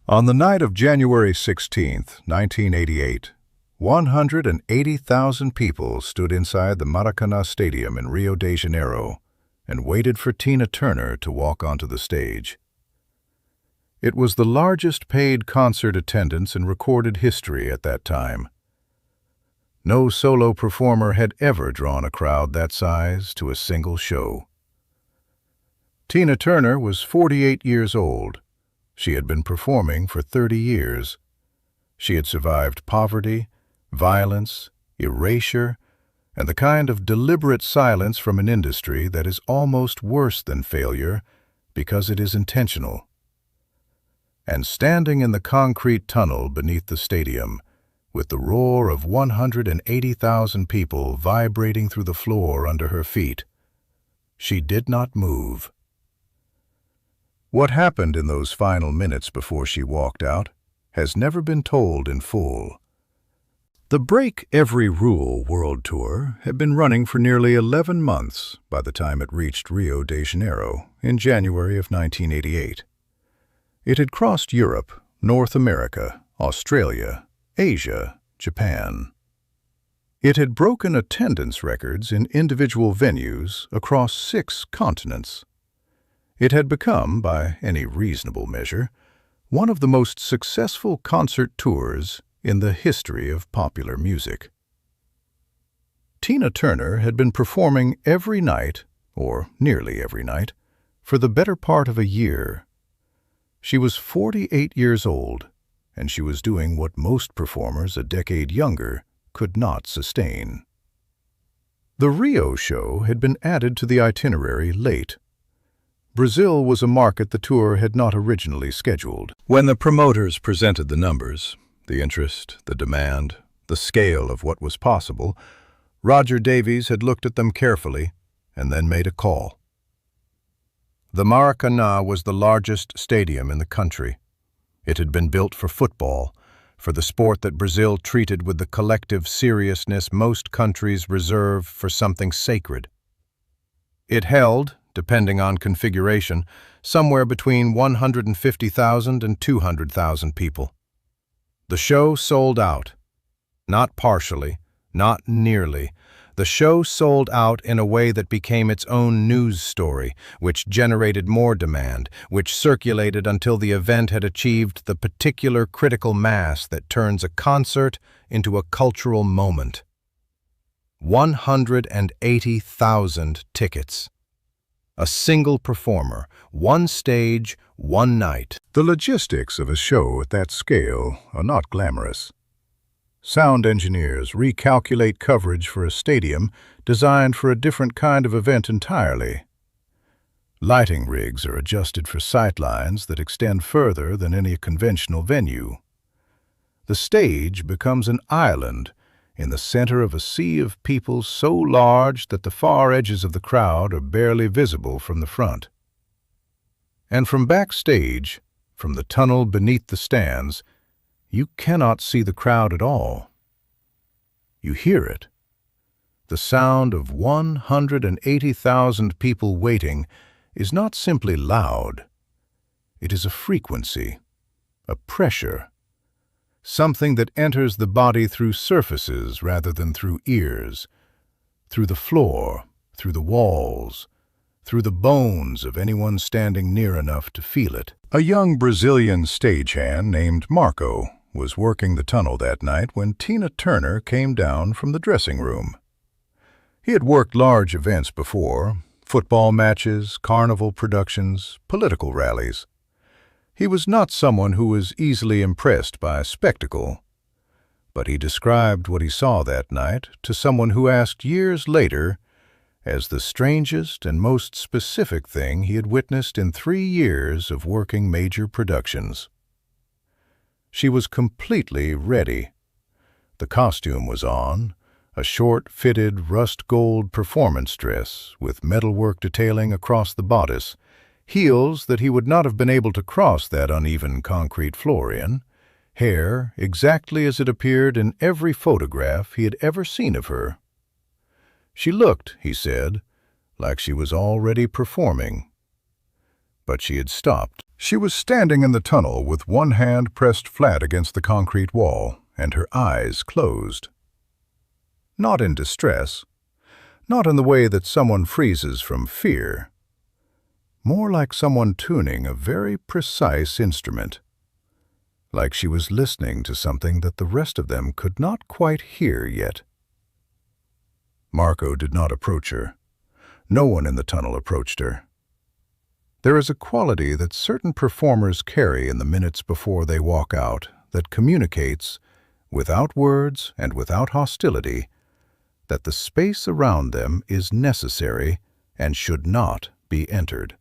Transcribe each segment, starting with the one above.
On the night of January 16th, 1988, 180,000 people stood inside the Maracanã Stadium in Rio de Janeiro and waited for Tina Turner to walk onto the stage. It was the largest paid concert attendance in recorded history at that time. No solo performer had ever drawn a crowd that size to a single show. Tina Turner was 48 years old. She had been performing for 30 years. She had survived poverty, violence, erasure, and the kind of deliberate silence from an industry that is almost worse than failure because it is intentional. And standing in the concrete tunnel beneath the stadium, with the roar of 180,000 people vibrating through the floor under her feet, she did not move. What happened in those final minutes before she walked out has never been told in full. The Break Every Rule World Tour had been running for nearly 11 months by the time it reached Rio de Janeiro in January of 1988. It had crossed Europe, North America, Australia, Asia, Japan. It had broken attendance records in individual venues across 6 continents. It had become, by any reasonable measure, one of the most successful concert tours in the history of popular music. Tina Turner had been performing every night, or nearly every night, for the better part of a year. She was 48 years old, and she was doing what most performers a decade younger could not sustain. The Rio show had been added to the itinerary late. Brazil was a market the tour had not originally scheduled. When the promoters presented the numbers, the interest, the demand, the scale of what was possible, Roger Davies had looked at them carefully and then made a call. The Maracanã was the largest stadium in the country. It had been built for football, for the sport that Brazil treated with the collective seriousness most countries reserve for something sacred. It held, depending on configuration, somewhere between 150,000 and 200,000 people. The show sold out. Not partially, not nearly. The show sold out in a way that became its own news story, which generated more demand, which circulated until the event had achieved the particular critical mass that turns a concert into a cultural moment. 180,000 tickets. A single performer, one stage, one night. The logistics of a show at that scale are not glamorous. Sound engineers recalculate coverage for a stadium designed for a different kind of event entirely. Lighting rigs are adjusted for sightlines that extend further than any conventional venue. The stage becomes an island in the center of a sea of people so large that the far edges of the crowd are barely visible from the front. And from backstage, from the tunnel beneath the stands, you cannot see the crowd at all. You hear it. The sound of 180,000 people waiting is not simply loud. It is a frequency, a pressure, something that enters the body through surfaces rather than through ears, through the floor, through the walls, through the bones of anyone standing near enough to feel it. A young Brazilian stagehand named Marco was working the tunnel that night when Tina Turner came down from the dressing room. He had worked large events before: football matches, carnival productions, political rallies. He was not someone who was easily impressed by a spectacle, but he described what he saw that night to someone who asked years later as the strangest and most specific thing he had witnessed in 3 years of working major productions. She was completely ready. The costume was on, a short-fitted rust-gold performance dress with metalwork detailing across the bodice, heels that he would not have been able to cross that uneven concrete floor in, hair exactly as it appeared in every photograph he had ever seen of her. She looked, he said, like she was already performing. But she had stopped. She was standing in the tunnel with one hand pressed flat against the concrete wall and her eyes closed. Not in distress, not in the way that someone freezes from fear. More like someone tuning a very precise instrument. Like she was listening to something that the rest of them could not quite hear yet. Marco did not approach her. No one in the tunnel approached her. There is a quality that certain performers carry in the minutes before they walk out that communicates, without words and without hostility, that the space around them is necessary and should not be entered.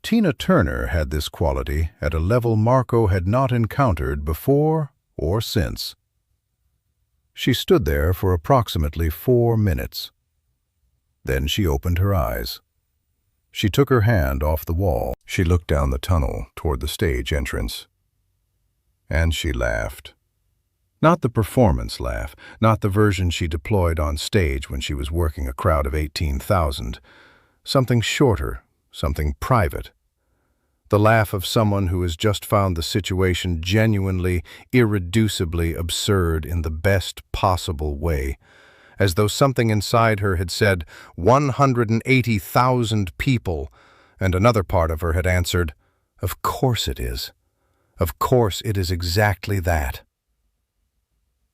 Tina Turner had this quality at a level Marco had not encountered before or since. She stood there for approximately 4 minutes. Then she opened her eyes. She took her hand off the wall. She looked down the tunnel toward the stage entrance. And she laughed. Not the performance laugh, not the version she deployed on stage when she was working a crowd of 18,000. Something shorter, something private. The laugh of someone who has just found the situation genuinely, irreducibly absurd in the best possible way, as though something inside her had said 180,000 people, and another part of her had answered, "Of course it is. Of course it is exactly that."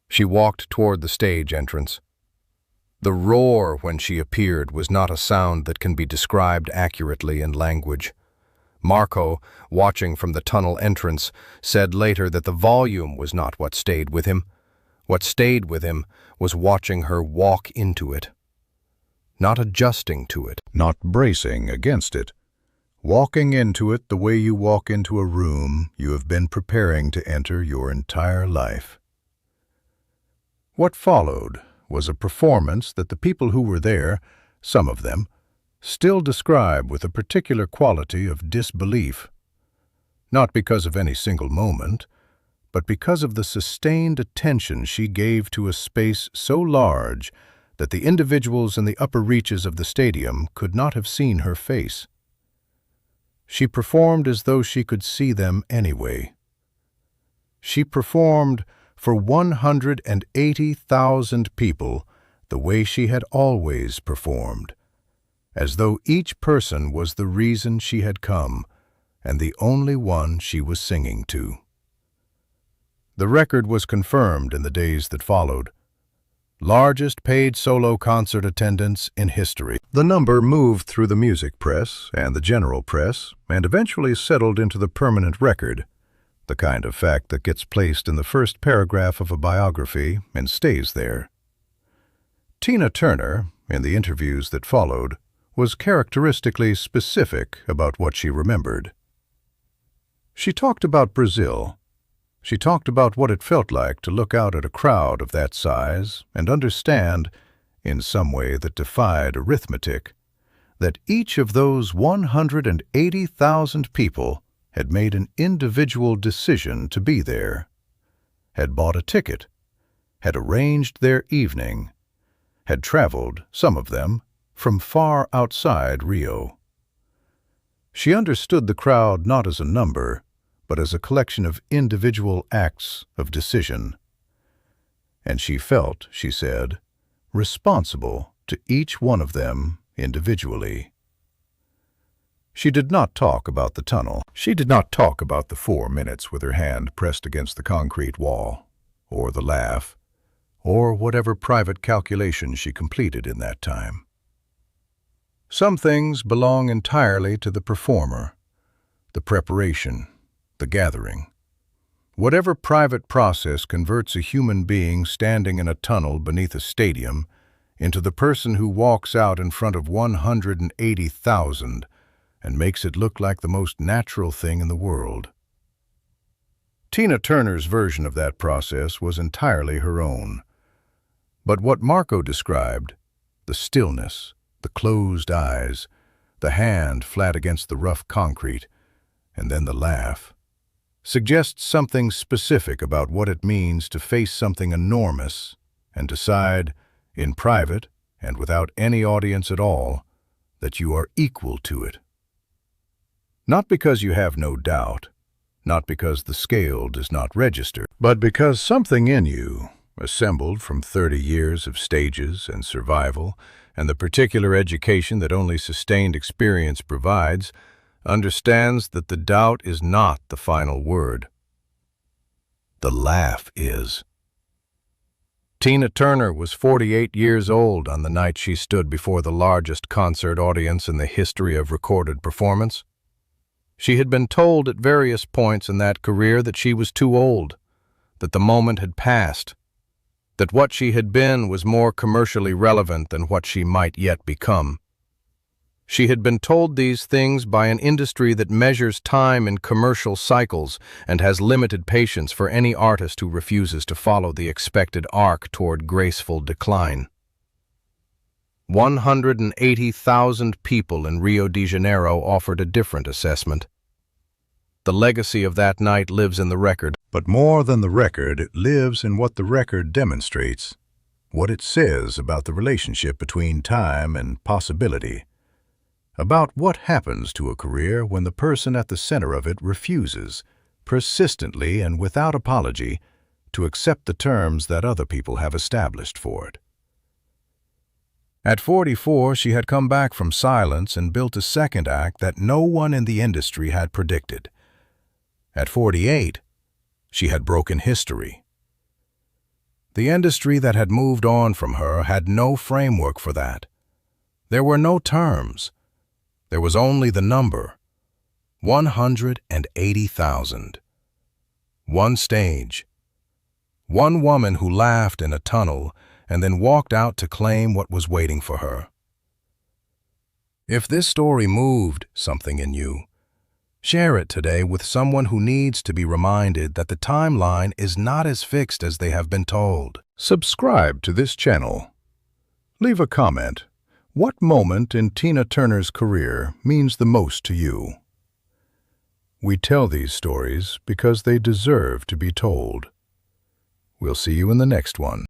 She walked toward the stage entrance. The roar when she appeared was not a sound that can be described accurately in language. Marco, watching from the tunnel entrance, said later that the volume was not what stayed with him. What stayed with him was watching her walk into it. Not adjusting to it, not bracing against it. Walking into it the way you walk into a room you have been preparing to enter your entire life. What followed was a performance that the people who were there, some of them, still describe with a particular quality of disbelief. Not because of any single moment, but because of the sustained attention she gave to a space so large that the individuals in the upper reaches of the stadium could not have seen her face. She performed as though she could see them anyway. She performed for 180,000 people the way she had always performed, as though each person was the reason she had come and the only one she was singing to. The record was confirmed in the days that followed. Largest paid solo concert attendance in history. The number moved through the music press and the general press and eventually settled into the permanent record, the kind of fact that gets placed in the first paragraph of a biography and stays there. Tina Turner, in the interviews that followed, was characteristically specific about what she remembered. She talked about Brazil. She talked about what it felt like to look out at a crowd of that size and understand, in some way that defied arithmetic, that each of those 180,000 people had made an individual decision to be there, had bought a ticket, had arranged their evening, had traveled, some of them, from far outside Rio. She understood the crowd not as a number, but as a collection of individual acts of decision. And she felt, she said, responsible to each one of them individually. She did not talk about the tunnel. She did not talk about the 4 minutes with her hand pressed against the concrete wall, or the laugh, or whatever private calculation she completed in that time. Some things belong entirely to the performer, the preparation, the gathering. Whatever private process converts a human being standing in a tunnel beneath a stadium into the person who walks out in front of 180,000 and makes it look like the most natural thing in the world. Tina Turner's version of that process was entirely her own. But what Marco described, the stillness, the closed eyes, the hand flat against the rough concrete, and then the laugh, suggests something specific about what it means to face something enormous and decide, in private and without any audience at all, that you are equal to it. Not because you have no doubt, not because the scale does not register, but because something in you, assembled from 30 years of stages and survival, and the particular education that only sustained experience provides, understands that the doubt is not the final word. The laugh is. Tina Turner was 48 years old on the night she stood before the largest concert audience in the history of recorded performance. She had been told at various points in that career that she was too old, that the moment had passed, that what she had been was more commercially relevant than what she might yet become. She had been told these things by an industry that measures time in commercial cycles and has limited patience for any artist who refuses to follow the expected arc toward graceful decline. 180,000 people in Rio de Janeiro offered a different assessment. The legacy of that night lives in the record. But more than the record, it lives in what the record demonstrates, what it says about the relationship between time and possibility, about what happens to a career when the person at the center of it refuses, persistently and without apology, to accept the terms that other people have established for it. At 44, she had come back from silence and built a second act that no one in the industry had predicted. At 48, she had broken history. The industry that had moved on from her had no framework for that. There were no terms. There was only the number, 180,000. One stage. One woman who laughed in a tunnel and then walked out to claim what was waiting for her. If this story moved something in you, share it today with someone who needs to be reminded that the timeline is not as fixed as they have been told. Subscribe to this channel. Leave a comment. What moment in Tina Turner's career means the most to you? We tell these stories because they deserve to be told. We'll see you in the next one.